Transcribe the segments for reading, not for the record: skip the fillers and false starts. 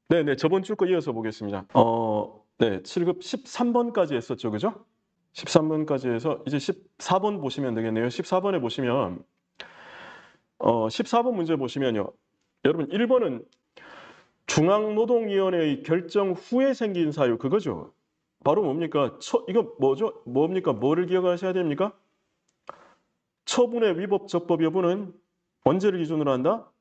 네네. 저번 주 거 이어서 보겠습니다. 네. 7급 13번까지 했었죠. 그죠? 13번까지 해서 이제 14번 보시면 되겠네요. 14번에 보시면 14번 문제 보시면요. 여러분 1번은 중앙노동위원회의 결정 후에 생긴 사유 그거죠. 바로 뭡니까? 이거 뭐죠? 뭡니까? 뭐를 기억하셔야 됩니까? 처분의 위법 적법 여부는 언제를 기준으로 한다?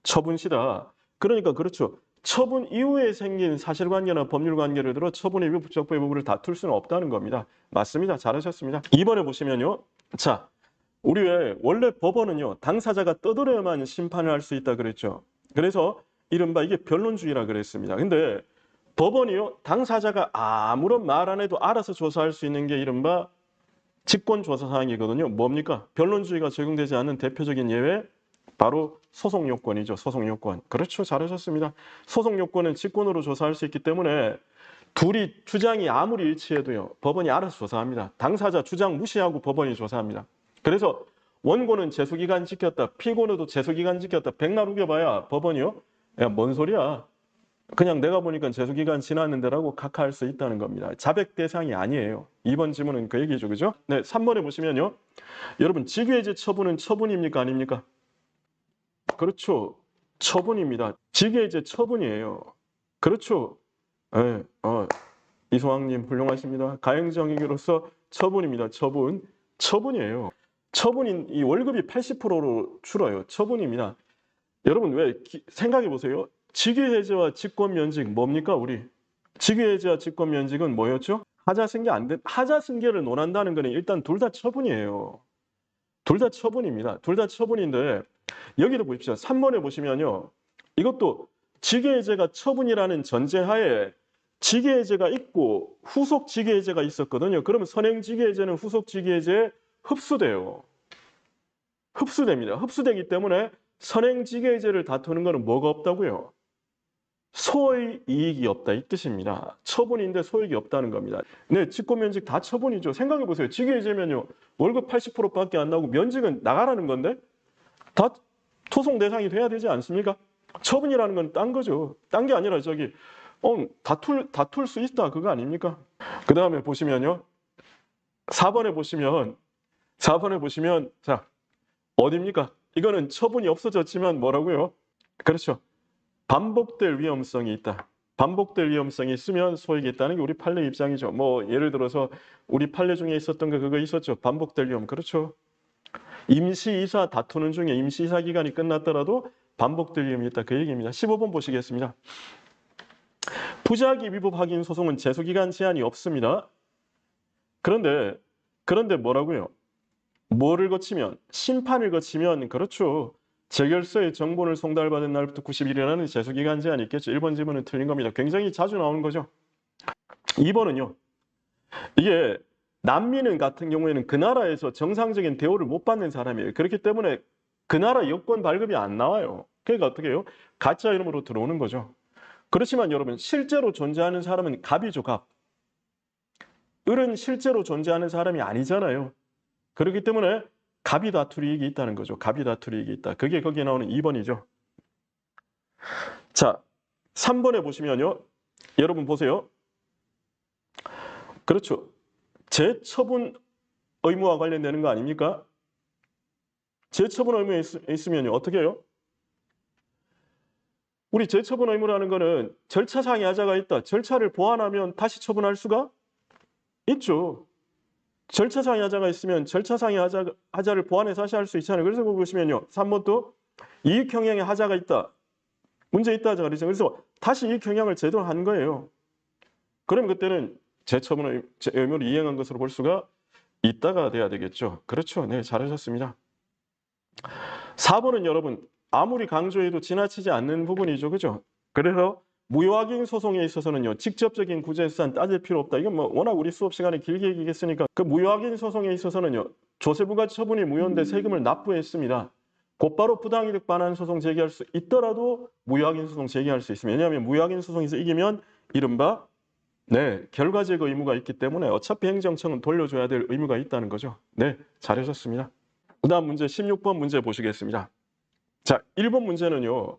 처분 시다. 그러니까 그렇죠. 처분 이후에 생긴 사실관계나 법률관계를 들어 처분의 위법 적법 여부를 다툴 수는 없다는 겁니다. 맞습니다. 잘하셨습니다. 2번에 보시면요. 자, 우리 왜 원래 법원은요. 당사자가 떠들어야만 심판을 할 수 있다 그랬죠. 그래서 이른바 이게 변론주의라 그랬습니다. 근데 법원이요. 당사자가 아무런 말 안 해도 알아서 조사할 수 있는 게 이른바 직권조사 사항이거든요. 뭡니까? 변론주의가 적용되지 않는 대표적인 예외 바로 소송 요건이죠. 소송 요건. 그렇죠. 잘하셨습니다. 소송 요건은 직권으로 조사할 수 있기 때문에 둘이 주장이 아무리 일치해도요. 법원이 알아서 조사합니다. 당사자 주장 무시하고 법원이 조사합니다. 그래서 원고는 재수기간 지켰다. 피고는도 재수기간 지켰다. 백날 우겨봐야 법원이요. 야, 뭔 소리야. 그냥 내가 보니까 재수기간 지났는데라고 각하할 수 있다는 겁니다. 자백 대상이 아니에요. 2번 지문은 그 얘기죠. 그죠? 네, 3번에 보시면요. 여러분, 직위해제 처분은 처분입니까? 아닙니까? 그렇죠. 처분입니다. 직위해제 처분이에요. 그렇죠. 네, 이소왕님 훌륭하십니다. 가행정의로서 처분입니다. 처분. 처분이에요. 처분인 이 월급이 80%로 줄어요. 처분입니다. 여러분 왜 생각해 보세요. 직위해제와 직권면직 뭡니까 우리? 직위해제와 직권면직은 뭐였죠? 하자승계 안 된, 하자승계를 논한다는 거는 일단 둘 다 처분이에요. 둘 다 처분입니다. 둘 다 처분인데 여기도 보십시오. 3번에 보시면요. 이것도 직위해제가 처분이라는 전제하에 직위해제가 있고 후속 직위해제가 있었거든요. 그러면 선행 직위해제는 후속 직위해제에 흡수돼요. 흡수됩니다. 흡수되기 때문에 선행 직위해제를 다투는 것은 뭐가 없다고요? 소의 이익이 없다 이 뜻입니다. 처분인데 소익이 없다는 겁니다. 네, 직권면직 다 처분이죠. 생각해 보세요. 직위해제면요. 월급 80%밖에 안 나오고 면직은 나가라는 건데 다 토송 대상이 돼야 되지 않습니까? 처분이라는 건 딴 거죠. 딴 게 아니라 다툴 수 있다 그거 아닙니까? 그 다음에 보시면요. 4번에 보시면 자 어딥니까? 이거는 처분이 없어졌지만 뭐라고요? 그렇죠. 반복될 위험성이 있다. 반복될 위험성이 있으면 소익이 있다는 게 우리 판례 입장이죠. 뭐 예를 들어서 우리 판례 중에 있었던 거 그거 있었죠. 반복될 위험. 그렇죠. 임시이사 다투는 중에 임시이사 기간이 끝났더라도 반복될 위험이 있다. 그 얘기입니다. 15번 보시겠습니다. 부작위 위법 확인 소송은 제소기간 제한이 없습니다. 그런데 뭐라고요? 뭐를 거치면? 심판을 거치면 그렇죠. 재결서의 정본을 송달받은 날부터 90일이라는 제소기간 제한이 있겠죠. 1번 질문은 틀린 겁니다. 굉장히 자주 나오는 거죠. 2번은요. 이게 난민은 같은 경우에는 그 나라에서 정상적인 대우를 못 받는 사람이에요. 그렇기 때문에 그 나라 여권 발급이 안 나와요. 그러니까 어떻게 해요? 가짜 이름으로 들어오는 거죠. 그렇지만 여러분 실제로 존재하는 사람은 갑이죠. 갑. 을은 실제로 존재하는 사람이 아니잖아요. 그렇기 때문에 갑이 다툴 이익이 있다는 거죠. 갑이 다툴 이익이 있다. 그게 거기에 나오는 2번이죠. 자, 3번에 보시면요. 여러분 보세요. 그렇죠. 재처분 의무와 관련되는 거 아닙니까? 재처분 의무에 있으면요. 어떻게 해요? 우리 재처분 의무라는 거는 절차상의 하자가 있다. 절차를 보완하면 다시 처분할 수가 있죠. 절차상의 하자가 있으면 절차상의 하자를 보완해서 다시 할 수 있잖아요. 그래서 보시면요. 3번도 이익형량의 하자가 있다. 문제 있다 하자 그러죠. 그래서 다시 이익형량을 제대로 한 거예요. 그럼 그때는 재처분 의무를 이행한 것으로 볼 수가 있다가 돼야 되겠죠. 그렇죠. 네, 잘하셨습니다. 4번은 여러분 아무리 강조해도 지나치지 않는 부분이죠. 그죠? 그래서 무효확인 소송에 있어서는요. 직접적인 구제수단 따질 필요 없다. 이건 뭐 워낙 우리 수업 시간에 길게 얘기했으니까 그 무효확인 소송에 있어서는요. 조세부가 처분이 무효인데 세금을 납부했습니다. 곧바로 부당이득 반환 소송 제기할 수 있더라도 무효확인 소송 제기할 수 있습니다. 왜냐하면 무효확인 소송에서 이기면 이른바 결과 제거 의무가 있기 때문에 어차피 행정청은 돌려줘야 될 의무가 있다는 거죠. 네, 잘하셨습니다. 그 다음 문제 16번 문제 보시겠습니다. 자, 1번 문제는요.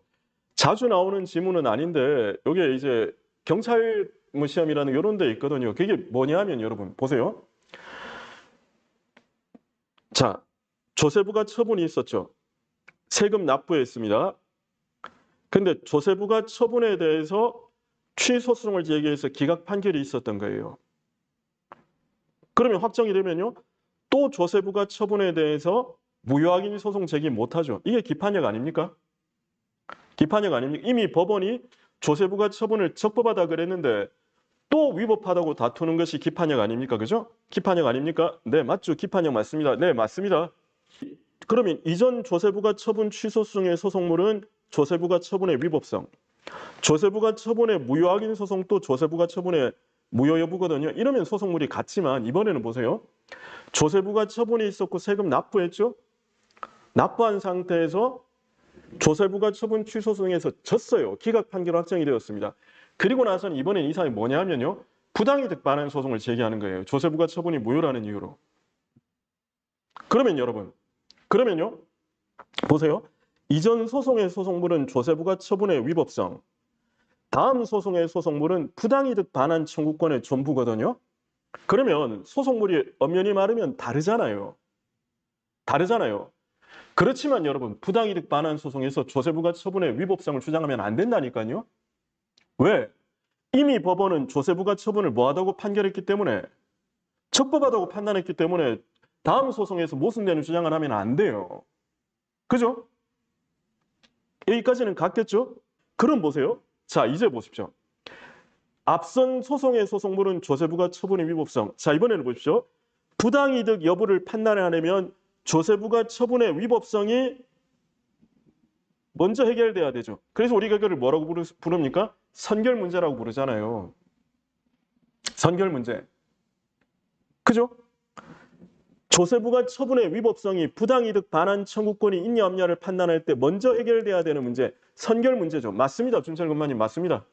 자주 나오는 지문은 아닌데 요게 이제 경찰 뭐 시험이라는 요런 데 있거든요. 그게 뭐냐면 여러분 보세요. 자, 조세부가 처분이 있었죠. 세금 납부했습니다. 근데 조세부가 처분에 대해서 취소 소송을 제기해서 기각 판결이 있었던 거예요. 그러면 확정이 되면요. 또 조세부가 처분에 대해서 무효확인 소송 제기 못하죠. 이게 기판역 아닙니까? 기판역 아닙니까? 이미 법원이 조세부가 처분을 적법하다 그랬는데 또 위법하다고 다투는 것이 기판역 아닙니까? 그죠? 기판역 아닙니까? 네, 맞죠. 기판역 맞습니다. 네, 맞습니다. 그러면 이전 조세부가 처분 취소 소송의 소송물은 조세부가 처분의 위법성, 조세부가 처분의 무효확인 소송도 조세부가 처분의 무효 여부거든요. 이러면 소송물이 같지만 이번에는 보세요. 조세부가 처분이 있었고 세금 납부했죠. 납부한 상태에서 조세부가 처분 취소 소송에서 졌어요. 기각 판결 확정이 되었습니다. 그리고 나서는 이번엔 이 사항이 뭐냐면요. 부당이득 반환 소송을 제기하는 거예요. 조세부가 처분이 무효라는 이유로. 그러면 여러분, 그러면요. 보세요. 이전 소송의 소송물은 조세부가 처분의 위법성, 다음 소송의 소송물은 부당이득 반환 청구권의 전부거든요. 그러면 소송물이 엄연히 말하면 다르잖아요. 다르잖아요. 그렇지만 여러분, 부당이득 반환 소송에서 조세부가 처분의 위법성을 주장하면 안 된다니까요. 왜? 이미 법원은 조세부가 처분을 뭐하다고 판결했기 때문에, 적법하다고 판단했기 때문에 다음 소송에서 모순되는 주장을 하면 안 돼요. 그죠? 여기까지는 갔겠죠? 그럼 보세요. 자, 이제 보십시오. 앞선 소송의 소송물은 조세부가 처분의 위법성. 자, 이번에는 보십시오. 부당이득 여부를 판단하려면 조세부가 처분의 위법성이 먼저 해결돼야 되죠. 그래서 우리가 이거를 뭐라고 부릅니까? 선결 문제라고 부르잖아요. 선결 문제. 그죠? 조세부가 처분의 위법성이 부당이득 반환 청구권이 있냐 없냐를 판단할 때 먼저 해결돼야 되는 문제, 선결 문제죠. 맞습니다. 준철근마님 맞습니다.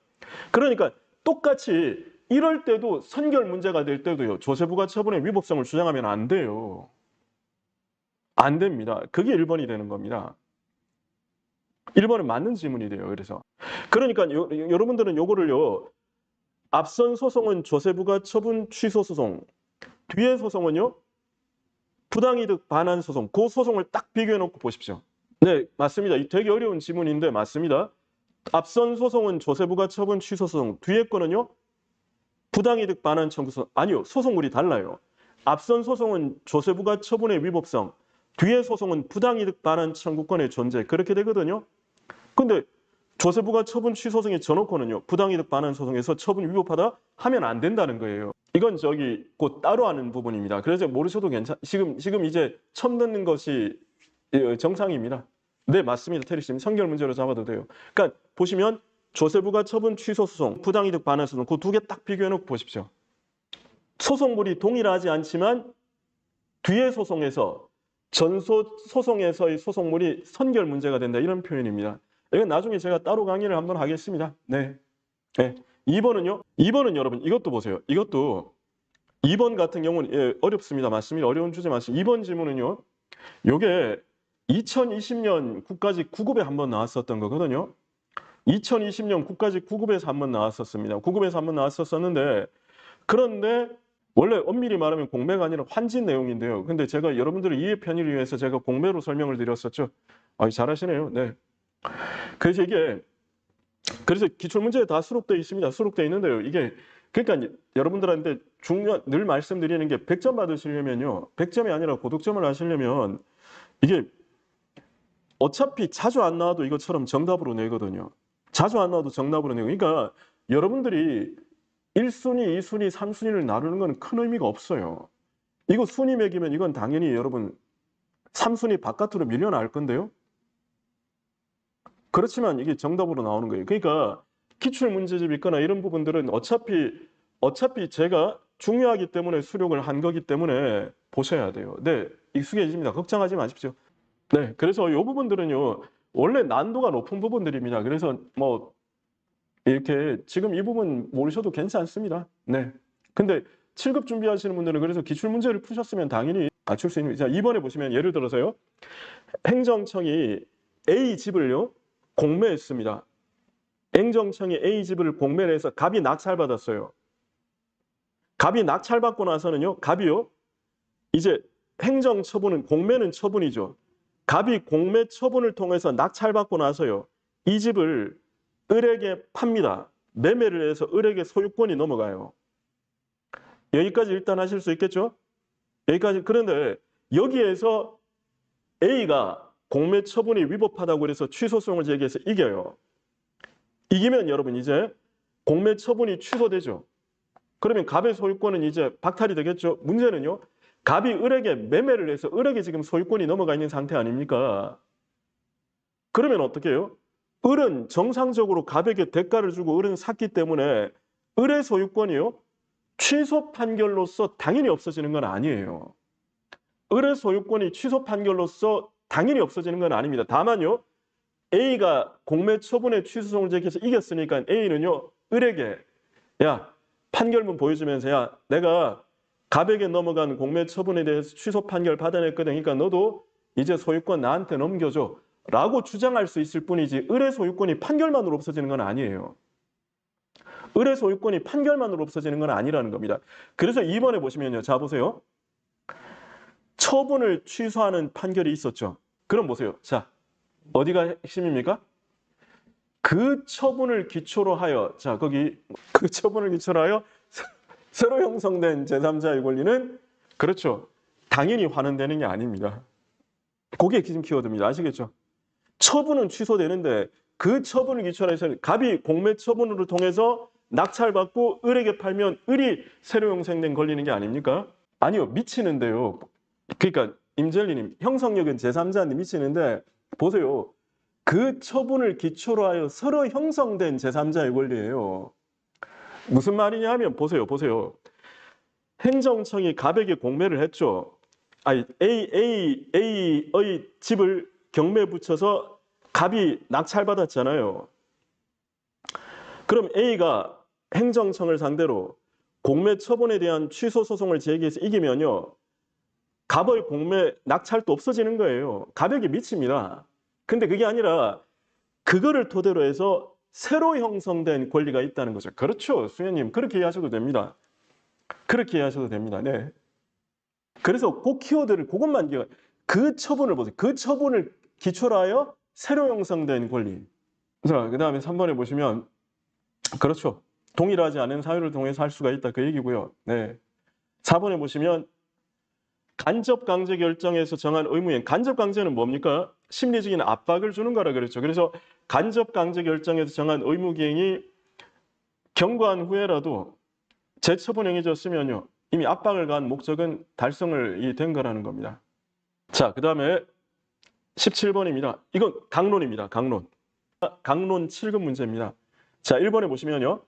그러니까 똑같이 이럴 때도 선결 문제가 될 때도요. 조세부가 처분의 위법성을 주장하면 안 돼요. 안 됩니다. 그게 1번이 되는 겁니다. 1번은 맞는 지문이 돼요. 그래서 그러니까 여러분들은 요거를요. 앞선 소송은 조세부가 처분 취소 소송, 뒤에 소송은요. 부당이득 반환 소송, 그 소송을 딱 비교해 놓고 보십시오. 네, 맞습니다. 되게 어려운 지문인데 맞습니다. 앞선 소송은 조세부가 처분 취소 소송, 뒤에 거는요. 부당이득 반환 청구 소송. 아니요. 소송물이 달라요. 앞선 소송은 조세부가 처분의 위법성, 뒤에 소송은 부당이득 반환 청구권의 존재. 그렇게 되거든요. 근데 조세부가 처분 취소송에 져놓고는요. 부당이득 반환 소송에서 처분이 위법하다 하면 안 된다는 거예요. 이건 저기 곧 따로 하는 부분입니다. 그래서 모르셔도 지금 이제 처음 듣는 것이 정상입니다. 네, 맞습니다. 테리 씨. 선결 문제로 잡아도 돼요. 그러니까 보시면 조세부가 처분 취소 소송, 부당이득 반환 소송 그 두 개 딱 비교해 놓고 보십시오. 소송물이 동일하지 않지만 뒤에 소송에서 소송에서의 소송물이 선결 문제가 된다 이런 표현입니다. 이건 나중에 제가 따로 강의를 한번 하겠습니다. 네. 네. 2번은요? 2번은 여러분 이것도 보세요. 이것도 2번 같은 경우는 예, 어렵습니다. 맞습니다. 어려운 주제 맞습니다. 2번 질문은요. 요게 2020년 국가직 9급에 한번 나왔었던 거거든요. 2020년 국가직 9급에서 한번 나왔었습니다. 9급에서 한번 나왔었는데 그런데 원래 엄밀히 말하면 공매가 아니라 환진 내용인데요. 근데 제가 여러분들의 이해 편의를 위해서 제가 공매로 설명을 드렸었죠. 잘하시네요. 네. 그래서 이게 그래서 기출문제에 다 수록되어 있습니다. 수록되어 있는데요. 이게 그러니까 여러분들한테 늘 말씀드리는 게 100점 받으시려면요. 100점이 아니라 고득점을 하시려면 이게 어차피 자주 안 나와도 이것처럼 정답으로 내거든요. 자주 안 나와도 정답으로 내고. 그러니까 여러분들이 1순위, 2순위, 3순위를 나누는 건 큰 의미가 없어요. 이거 순위 매기면 이건 당연히 여러분 3순위 바깥으로 밀려날 건데요. 그렇지만 이게 정답으로 나오는 거예요. 그러니까 기출문제집 있거나 이런 부분들은 어차피 제가 중요하기 때문에 수록을 한 거기 때문에 보셔야 돼요. 네, 익숙해집니다. 걱정하지 마십시오. 네, 그래서 이 부분들은요. 원래 난도가 높은 부분들입니다. 그래서 뭐 이렇게 지금 이 부분 모르셔도 괜찮습니다. 네. 근데 7급 준비하시는 분들은 그래서 기출문제를 푸셨으면 당연히 맞출 수 있는. 자, 2번에 보시면 예를 들어서요. 행정청이 A 집을요. 공매했습니다. 행정청이 A 집을 공매를 해서 갑이 낙찰받았어요. 갑이 낙찰받고 나서는요, 갑이요, 이제 행정처분은, 공매는 처분이죠. 갑이 공매 처분을 통해서 낙찰받고 나서요, 이 집을 을에게 팝니다. 매매를 해서 을에게 소유권이 넘어가요. 여기까지 일단 하실 수 있겠죠? 여기까지. 그런데 여기에서 A가 공매 처분이 위법하다고 그래서 취소소송을 제기해서 이겨요. 이기면 여러분 이제 공매 처분이 취소되죠. 그러면 갑의 소유권은 이제 박탈이 되겠죠. 문제는요, 갑이 을에게 매매를 해서 을에게 지금 소유권이 넘어가 있는 상태 아닙니까? 그러면 어떻게 해요? 을은 정상적으로 갑에게 대가를 주고 을은 샀기 때문에 을의 소유권이요, 취소 판결로서 당연히 없어지는 건 아니에요. 을의 소유권이 취소 판결로서 당연히 없어지는 건 아닙니다. 다만요, A가 공매 처분의 취소송을 제기해서 이겼으니까 A는요, 을에게 야, 판결문 보여주면서 야, 내가 갑에게 넘어간 공매 처분에 대해서 취소 판결 받아냈거든. 그러니까 너도 이제 소유권 나한테 넘겨줘 라고 주장할 수 있을 뿐이지 을의 소유권이 판결만으로 없어지는 건 아니에요. 을의 소유권이 판결만으로 없어지는 건 아니라는 겁니다. 그래서 2번에 보시면요. 자, 보세요. 처분을 취소하는 판결이 있었죠. 그럼 보세요. 자, 어디가 핵심입니까? 그 처분을 기초로 하여, 자, 거기 그 처분을 기초로 하여 새로 형성된 제3자의 권리는, 그렇죠, 당연히 환원되는 게 아닙니다. 그게 지금 키워드입니다. 아시겠죠? 처분은 취소되는데 그 처분을 기초로 해서 갑이 공매 처분을 통해서 낙찰받고 을에게 팔면 을이 새로 형성된 권리는 게 아닙니까? 아니요, 미치는데요. 그러니까 임젤리님, 형성력은 제3자한테 미치는데 보세요. 그 처분을 기초로 하여 서로 형성된 제3자의 권리예요. 무슨 말이냐 하면 보세요. 행정청이 갑에게 공매를 했죠. 아니, A의 집을 경매에 붙여서 갑이 낙찰받았잖아요. 그럼 A가 행정청을 상대로 공매 처분에 대한 취소 소송을 제기해서 이기면요, 갑의 공매 낙찰도 없어지는 거예요. 갑에게 미칩니다. 근데 그게 아니라 그거를 토대로 해서 새로 형성된 권리가 있다는 거죠. 그렇죠, 수현님. 그렇게 이해하셔도 됩니다. 그렇게 이해하셔도 됩니다. 네. 그래서 그 키워드를 그것만 기억. 그 처분을 보세요. 그 처분을 기초로 하여 새로 형성된 권리. 자, 그다음에 3번에 보시면, 그렇죠, 동일하지 않은 사유를 통해서 할 수가 있다, 그 얘기고요. 네. 4번에 보시면 간접 강제 결정에서 정한 의무행. 간접 강제는 뭡니까? 심리적인 압박을 주는 거라 그랬죠. 그래서 간접 강제 결정에서 정한 의무 기행이 경고한 후에라도 재처분행해졌으면요, 이미 압박을 가한 목적은 달성을 된 거라는 겁니다. 자, 그 다음에 17번입니다. 이건 강론입니다. 강론 7급 문제입니다. 자, 1번에 보시면요,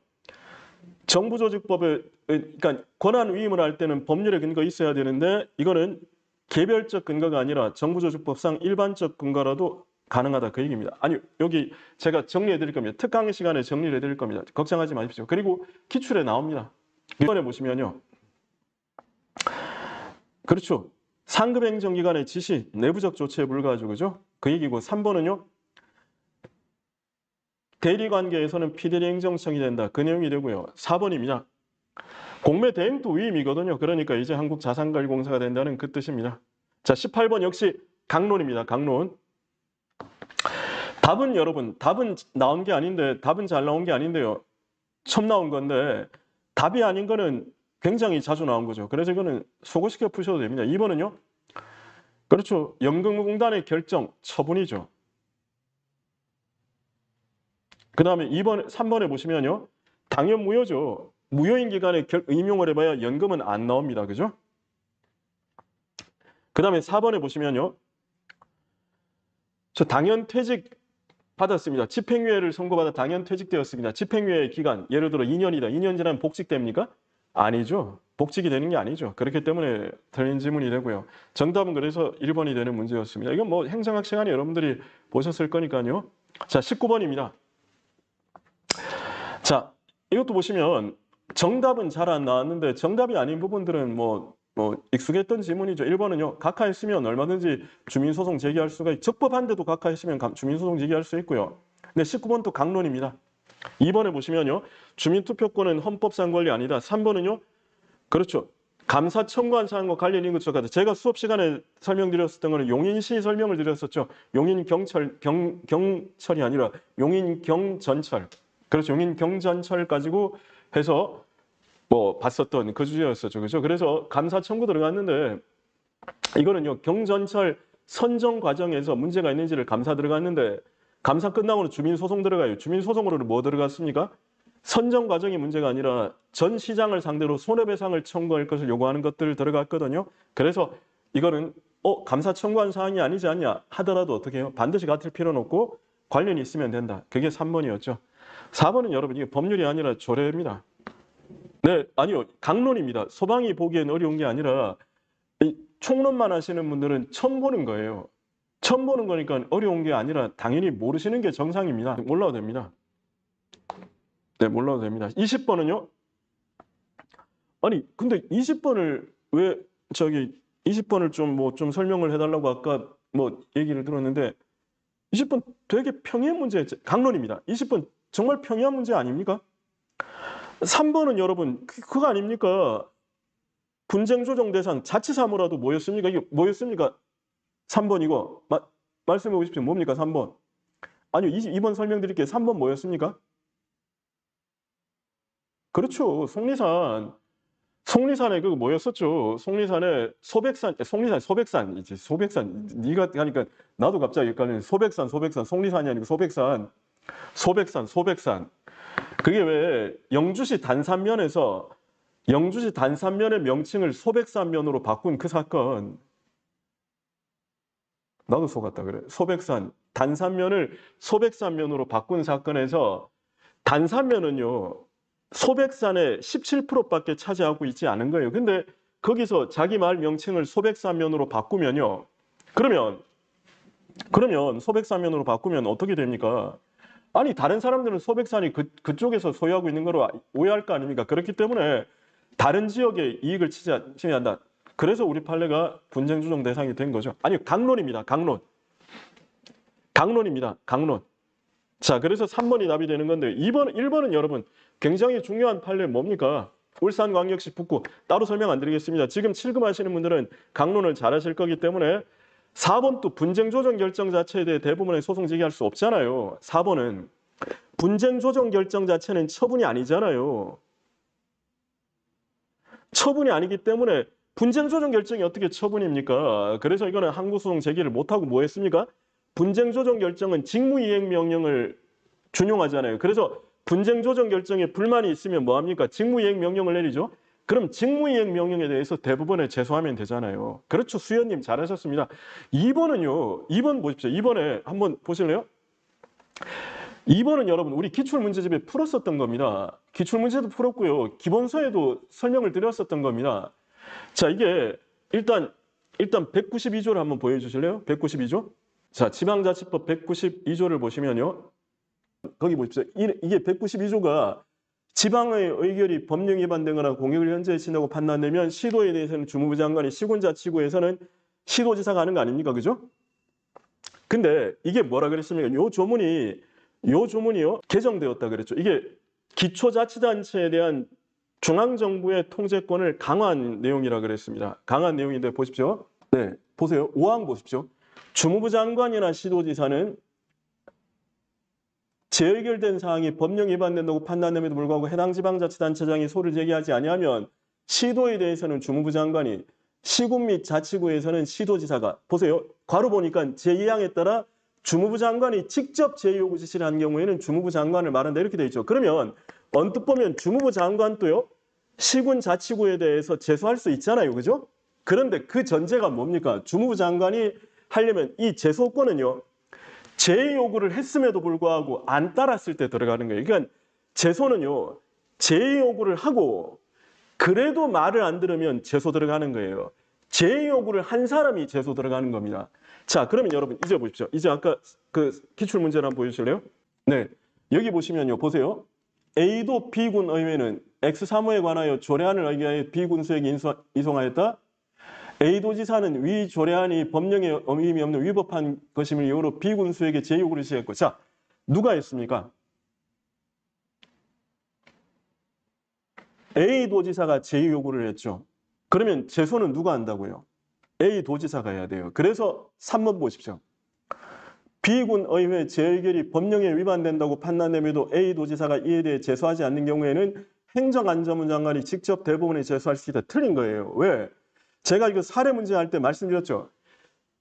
정부조직법에, 그러니까 권한 위임을 할 때는 법률의 근거 있어야 되는데 이거는 개별적 근거가 아니라 정부조직법상 일반적 근거라도 가능하다, 그 얘기입니다. 아니, 여기 제가 정리해 드릴 겁니다. 특강 시간에 정리를 해 드릴 겁니다. 걱정하지 마십시오. 그리고 기출에 나옵니다. 1번에 보시면요, 그렇죠, 상급 행정기관의 지시, 내부적 조치에 불과하죠. 그죠? 그 얘기고, 3번은요, 대리관계에서는 피대리 행정청이 된다, 그 내용이 되고요. 4번입니다. 공매 대행도 위임이거든요. 그러니까 이제 한국자산관리공사가 된다는 그 뜻입니다. 자, 18번 역시 강론입니다. 강론. 답은 여러분, 답은 나온 게 아닌데, 답은 잘 나온 게 아닌데요, 처음 나온 건데 답이 아닌 거는 굉장히 자주 나온 거죠. 그래서 이거는 소거시켜 푸셔도 됩니다. 2번은요, 그렇죠, 연금공단의 결정, 처분이죠. 그 다음에 3번에 보시면요, 당연 무효죠. 무효인 기간에 임용을 해봐야 연금은 안 나옵니다. 그죠? 그 다음에 4번에 보시면요, 저 당연 퇴직 받았습니다. 집행유예를 선고받아 당연 퇴직되었습니다. 집행유예 기간, 예를 들어 2년이다. 2년 지나면 복직됩니까? 아니죠. 복직이 되는 게 아니죠. 그렇기 때문에 틀린 질문이 되고요. 정답은 그래서 1번이 되는 문제였습니다. 이건 뭐 행정학 시간에 여러분들이 보셨을 거니까요. 자, 19번입니다. 자, 이것도 보시면 정답은 잘 안 나왔는데 정답이 아닌 부분들은 뭐 익숙했던 지문이죠. 1번은요, 각하했으면 얼마든지 주민소송 제기할 수가 적법한데도 각하했으면 주민소송 제기할 수 있고요. 근데 19번 또 강론입니다. 2번에 보시면요. 주민투표권은 헌법상 권리 아니다. 3번은요. 그렇죠. 감사 청구한 사항과 관련 인구 조사다. 제가 수업 시간에 설명드렸었던 거는 용인시 설명을 드렸었죠. 경철이 아니라 용인경전철. 그렇죠. 용인경전철 가지고 해서 뭐 봤었던 그 주제였었죠. 그렇죠. 그래서 감사 청구 들어갔는데 이거는요. 경전철 선정 과정에서 문제가 있는지를 감사 들어갔는데 감사 끝나고는 주민소송 들어가요. 주민소송으로는 뭐 들어갔습니까? 선정 과정이 문제가 아니라 전 시장을 상대로 손해배상을 청구할 것을 요구하는 것들 들어갔거든요. 그래서 이거는 감사 청구한 사항이 아니지 않냐 하더라도 어떻게 해요? 반드시 같을 필요는 없고 관련이 있으면 된다. 그게 3번이었죠. 4번은 여러분 이게 법률이 아니라 조례입니다. 네, 아니요. 강론입니다. 소방이 보기엔 어려운 게 아니라 총론만 하시는 분들은 처음 보는 거예요. 처음 보는 거니까 어려운 게 아니라 당연히 모르시는 게 정상입니다. 몰라도 됩니다. 네, 몰라도 됩니다. 20번은요? 아니, 근데 20번을 왜 20번을 좀 설명을 해달라고 아까 뭐 얘기를 들었는데 20번 되게 평이한 문제, 강론입니다. 20번 정말 평이한 문제 아닙니까? 3번은 여러분 그거 아닙니까? 분쟁 조정 대상 자치사무라도 뭐였습니까? 이게 뭐였습니까? 3번 이거 말씀해 보십시오. 뭡니까? 3번. 아니요, 2번 설명드릴게요. 3번 뭐였습니까? 그렇죠. 속리산에 그거 뭐였었죠? 속리산에 소백산이지. 소백산. 네가 하니까 나도 갑자기 헷갈리네. 소백산. 속리산이 아니고 소백산. 그게 왜 영주시 단산면의 명칭을 소백산면으로 바꾼 그 사건. 나도 속았다 그래. 단산면을 소백산면으로 바꾼 사건에서 단산면은요. 소백산의 17%밖에 차지하고 있지 않은 거예요. 근데 거기서 자기 마을 명칭을 소백산면으로 바꾸면요. 그러면 소백산면으로 바꾸면 어떻게 됩니까? 아니 다른 사람들은 소백산이 그쪽에서 소유하고 있는 거로 오해할 거 아닙니까? 그렇기 때문에 다른 지역의 이익을 침해한다. 그래서 우리 판례가 분쟁 조정 대상이 된 거죠. 아니 강론입니다. 강론입니다. 자, 그래서 3번이 답이 되는 건데 1번은 여러분 굉장히 중요한 판례 뭡니까? 울산광역시 북구 따로 설명 안 드리겠습니다. 지금 실금하시는 분들은 강론을 잘 하실 거기 때문에 4번 또 분쟁 조정 결정 자체에 대해 대부분의 소송 제기할 수 없잖아요. 4번은 분쟁 조정 결정 자체는 처분이 아니잖아요. 처분이 아니기 때문에 분쟁 조정 결정이 어떻게 처분입니까? 그래서 이거는 항고소송 제기를 못하고 뭐 했습니까? 분쟁 조정 결정은 직무이행 명령을 준용하잖아요. 그래서 분쟁 조정 결정에 불만이 있으면 뭐 합니까? 직무이행 명령을 내리죠. 그럼 직무이행 명령에 대해서 대부분에 제소하면 되잖아요. 그렇죠. 수연님 잘하셨습니다. 2번은요. 2번 보십시오. 2번에 한번 보실래요? 2번은 여러분 우리 기출문제집에 풀었었던 겁니다. 기출문제도 풀었고요. 기본서에도 설명을 드렸었던 겁니다. 자, 이게 일단 192조를 한번 보여주실래요? 192조. 자, 지방자치법 192조를 보시면요. 거기 보십시오. 이게 192조가 지방의 의결이 법령 위반되거나 공익을 현저히 친다고 판단되면 시도에 대해서는 주무부 장관이 시군자치구에서는 시도지사가 하는 거 아닙니까? 그죠? 근데 이게 뭐라 그랬습니까? 요 조문이요. 개정되었다 그랬죠. 이게 기초자치단체에 대한 중앙정부의 통제권을 강화한 내용이라 그랬습니다. 강한 내용인데 보십시오. 네, 보세요. 5항 보십시오. 주무부 장관이나 시도지사는 재의결된 사항이 법령 위반된다고 판단됨에도 불구하고 해당 지방자치단체장이 소를 제기하지 아니하면 시도에 대해서는 주무부 장관이, 시군 및 자치구에서는 시도지사가, 보세요. 괄호 보니까 제2항에 따라 주무부 장관이 직접 제의요구 지시를 한 경우에는 주무부 장관을 말한다 이렇게 돼 있죠. 그러면 언뜻 보면 주무부 장관도요. 시군 자치구에 대해서 제소할 수 있잖아요. 그죠? 그런데 그 전제가 뭡니까? 주무부 장관이 하려면 이 제소권은요. 제의 요구를 했음에도 불구하고 안 따랐을 때 들어가는 거예요. 그러니까 제소는요. 제의 요구를 하고 그래도 말을 안 들으면 제소 들어가는 거예요. 제의 요구를 한 사람이 제소 들어가는 겁니다. 자, 그러면 여러분 이제 보십시오. 이제 아까 그 기출문제를 한번 보여주실래요? 네, 여기 보시면요. 보세요. A도 B군 의회는 X 사무에 관하여 조례안을 의결하여 B군수에게 이송하였다. A도지사는 위 조례안이 법령에 의미 없는 위법한 것임을 이유로 B군수에게 제요구를 지시했고, 자, 누가 했습니까? A 도지사가 제의 요구를 했죠. 그러면 제소는 누가 한다고요? A 도지사가 해야 돼요. 그래서 3번 보십시오. B군 의회 재의결이 법령에 위반된다고 판단됨에도 A 도지사가 이에 대해 제소하지 않는 경우에는 행정안전부 장관이 직접 대법원에 제소할 수 있다. 틀린 거예요. 왜? 제가 이거 사례 문제 할 때 말씀드렸죠.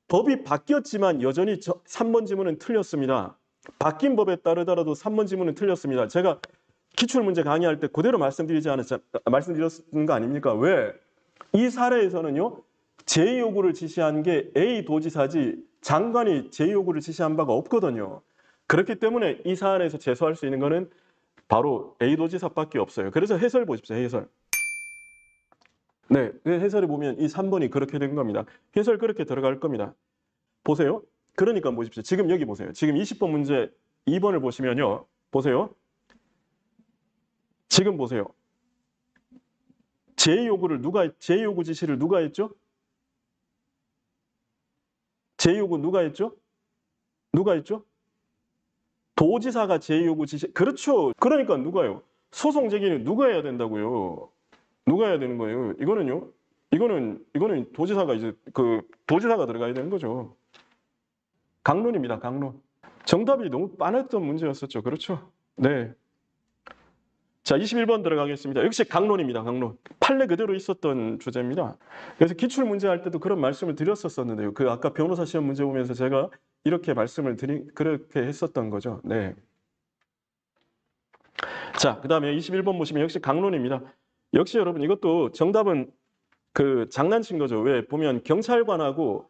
법이 바뀌었지만 여전히 3번 지문은 틀렸습니다. 바뀐 법에 따르더라도 3번 지문은 틀렸습니다. 제가 기출문제 강의할 때 그대로 말씀드렸는 거 아닙니까? 왜? 이 사례에서는요. 제의 요구를 지시한 게 A 도지사지 장관이 제의 요구를 지시한 바가 없거든요. 그렇기 때문에 이 사안에서 제소할 수 있는 거는 바로 A 도지사밖에 없어요. 그래서 해설 보십시오. 해설. 네, 해설에 보면 이 3번이 그렇게 된 겁니다. 해설 그렇게 들어갈 겁니다. 보세요. 그러니까 보십시오. 지금 여기 보세요. 지금 20번 문제 2번을 보시면요. 보세요. 지금 보세요. 제의 요구 지시를 누가 했죠? 제의 요구 누가 했죠? 누가 했죠? 도지사가 제의 요구 지시. 그렇죠. 그러니까 누가요? 소송 제기는 누가 해야 된다고요? 누가 해야 되는 거예요? 이거는 도지사가 도지사가 들어가야 되는 거죠. 강론입니다. 강론. 정답이 너무 빤했던 문제였었죠. 그렇죠? 네. 자, 21번 들어가겠습니다. 역시 강론입니다. 강론. 판례 그대로 있었던 주제입니다. 그래서 기출 문제 할 때도 그런 말씀을 드렸었는데요. 아까 변호사 시험 문제 보면서 제가 이렇게 그렇게 했었던 거죠. 네. 자, 그다음에 21번 보시면 역시 강론입니다. 역시 여러분 이것도 정답은 장난친 거죠. 왜? 보면 경찰관하고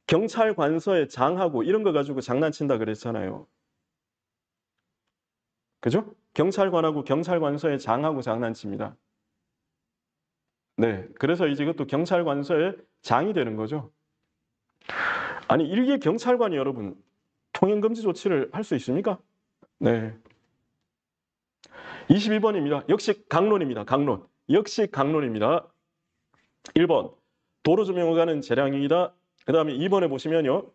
경찰관서의 장하고 이런 거 가지고 장난친다 그랬잖아요. 그죠? 경찰관하고 경찰관서의 장하고 장난칩니다. 네, 그래서 이제 이것도 경찰관서의 장이 되는 거죠. 아니, 일개 경찰관이 여러분 통행금지 조치를 할 수 있습니까? 네. 22번입니다. 역시 강론입니다. 강론. 역시 강론입니다. 1번. 도로조명허가는 재량이다. 그 다음에 2번에 보시면요.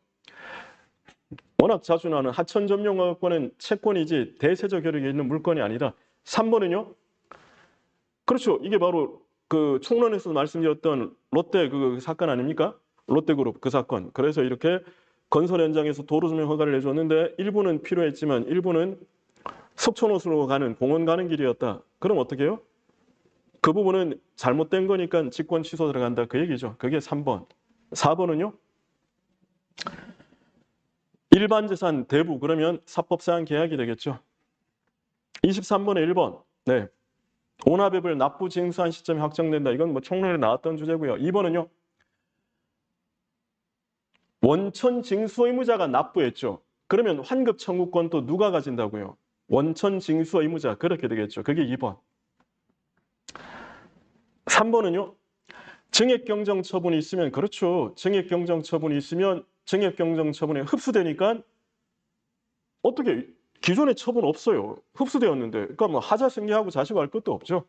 워낙 자주 나오는 하천점용허가권은 채권이지 대세적 효력이 있는 물건이 아니다. 3번은요. 그렇죠. 이게 바로 총론에서 말씀드렸던 롯데 사건 아닙니까? 롯데그룹 그 사건. 그래서 이렇게 건설 현장에서 도로조명 허가를 내줬는데 일부는 필요했지만 일부는 석촌호수로 가는 공원 가는 길이었다. 그럼 어떻게 해요? 그 부분은 잘못된 거니까 직권 취소 들어간다. 그 얘기죠. 그게 3번. 4번은요? 일반 재산 대부 그러면 사법사항 계약이 되겠죠. 23번에 1번. 네. 오납액을 납부 징수한 시점이 확정된다. 이건 총론에 나왔던 주제고요. 2번은요. 원천 징수 의무자가 납부했죠. 그러면 환급 청구권 또 누가 가진다고요? 원천 징수 의무자. 그렇게 되겠죠. 그게 2번. 3번은요. 증액경정 처분이 있으면 그렇죠. 증액경정 처분이 있으면 증액경정 처분에 흡수되니까 어떻게 기존에 처분 없어요. 흡수되었는데. 그러니까 하자 승계하고 자시고 할 것도 없죠.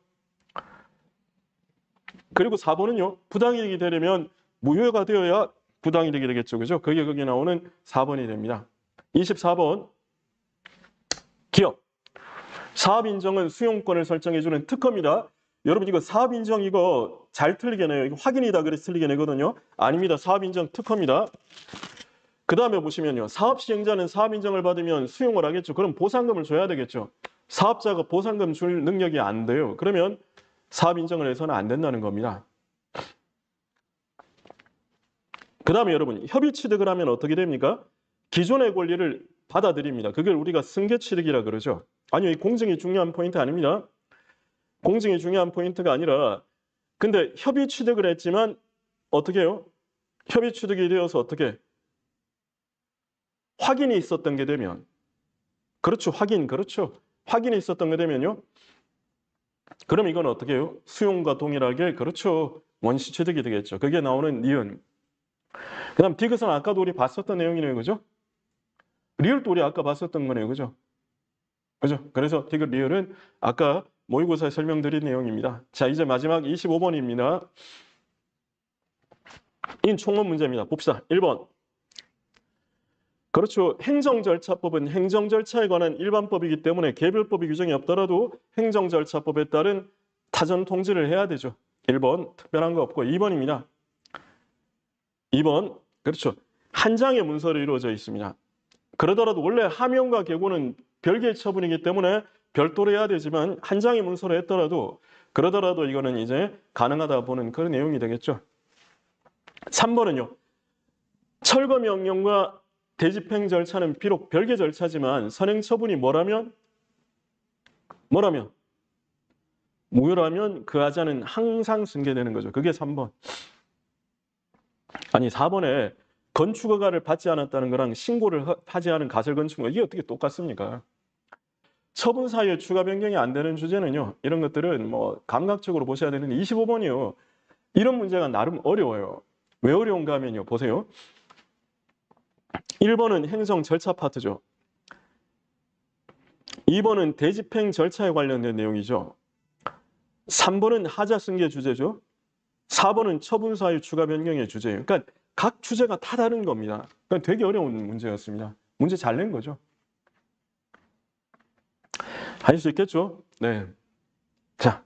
그리고 4번은요. 부당이익이 되려면 무효가 되어야 부당이익이 되겠죠. 그죠? 그게 거기 나오는 4번이 됩니다. 24번. 기업. 사업인정은 수용권을 설정해주는 특허입니다. 여러분 이거 사업인정 이거 잘 틀리게 내요. 이거 확인이다 그래서 틀리게 내거든요. 아닙니다. 사업인정 특허입니다. 그 다음에 보시면요. 사업시행자는 사업인정을 받으면 수용을 하겠죠. 그럼 보상금을 줘야 되겠죠. 사업자가 보상금 줄 능력이 안 돼요. 그러면 사업인정을 해서는 안 된다는 겁니다. 그 다음에 여러분 협의취득을 하면 어떻게 됩니까? 기존의 권리를 받아들입니다. 그걸 우리가 승계취득이라 그러죠. 아니요. 이 공정이 중요한 포인트 아닙니다. 공정이 중요한 포인트가 아니라 근데 협의 취득을 했지만 어떻게 해요? 협의 취득이 되어서 어떻게 확인이 있었던 게 되면 그렇죠. 그렇죠. 확인이 있었던 게 되면요. 그럼 이건 어떻게 해요? 수용과 동일하게 그렇죠. 원시 취득이 되겠죠. 그게 나오는 니은. 그 다음 디귿은 아까도 우리 봤었던 내용이네요. 그죠? 리을도 우리 아까 봤었던 거네요. 그죠? 그죠? 그래서 디귿 리을은 아까 모의고사에 설명드린 내용입니다. 자, 이제 마지막 25번입니다. 이 총론 문제입니다. 봅시다. 1번. 그렇죠. 행정절차법은 행정절차에 관한 일반법이기 때문에 개별법이 규정이 없더라도 행정절차법에 따른 타전 통지를 해야 되죠. 1번 특별한 거 없고 2번입니다. 2번 그렇죠. 한 장의 문서로 이루어져 있습니다. 그러더라도 원래 하명과 계고는 별개의 처분이기 때문에 별도로 해야 되지만 한 장의 문서로 했더라도 그러더라도 이거는 이제 가능하다 보는 그런 내용이 되겠죠. 3번은요. 철거 명령과 대집행 절차는 비록 별개 절차지만 선행 처분이 뭐라면 무효라면 그 하자는 항상 승계되는 거죠. 그게 3번. 아니 4번에 건축 허가를 받지 않았다는 거랑 신고를 하지 않은 가설 건축물 이게 어떻게 똑같습니까? 처분 사유에 추가 변경이 안 되는 주제는요. 이런 것들은 뭐 감각적으로 보셔야 되는데 25번이요. 이런 문제가 나름 어려워요. 왜 어려운가 하면요. 보세요. 1번은 행정 절차 파트죠. 2번은 대집행 절차에 관련된 내용이죠. 3번은 하자 승계 주제죠. 4번은 처분 사유 추가 변경의 주제예요. 그러니까 각 주제가 다 다른 겁니다. 그러니까 되게 어려운 문제였습니다. 문제 잘 낸 거죠. 할 수 있겠죠? 네. 자,